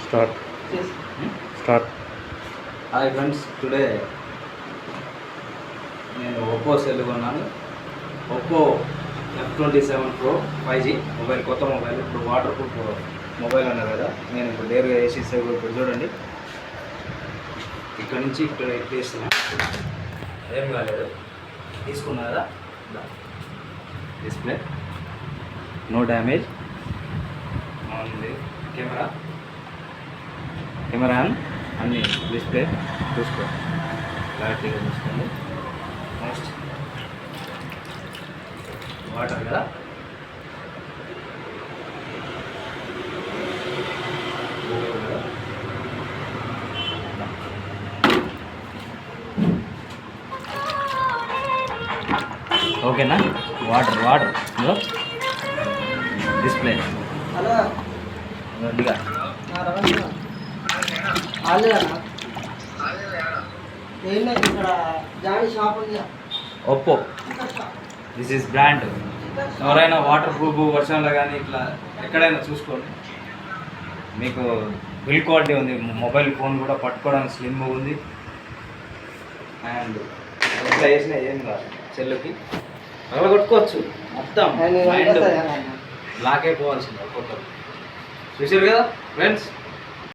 Start start. Hi friends, today నేను Oppo cell కొన్నాను. Oppo F27 Pro 5G mobile, కొత్త mobile. ఇప్పుడు water proof mobile అన్నారు కదా, నేను ఇప్పుడు నేరుగా వేసి ఇప్పుడు చూడండి, ఇక్కడ నుంచి ఇక్కడ ఎక్కేస్తున్నా, ఏం కాలేదు. తీసుకున్నా కదా, డిస్ప్లే నో డ్యామేజ్ ఉంది. కెమెరా అన్ని డిస్ప్లే చూసుకో, క్లారిటీగా చూసుకోండి. నెక్స్ట్ వాటర్ కదా, ఓకేనా. వాటర్ వాటర్ డిస్ప్లే ఇదిగా ఒప్పో, దిస్ ఈజ్ బ్రాండ్. ఎవరైనా వాటర్ ప్రూఫ్ వర్షంలో కానీ ఇట్లా ఎక్కడైనా చూసుకోండి, మీకు బిల్ క్వాలిటీ ఉంది. మొబైల్ ఫోన్ కూడా పట్టుకోవడానికి స్లిమ్ ఉంది. అండ్ ఎట్లా వేసినా ఏం కాదు, సెల్లుకి అలా కొట్టుకోవచ్చు. మొత్తం మైండ్ లాక్ అయిపోవాల్సింది ఒక్కొక్కరు. చూసారు కదా ఫ్రెండ్స్.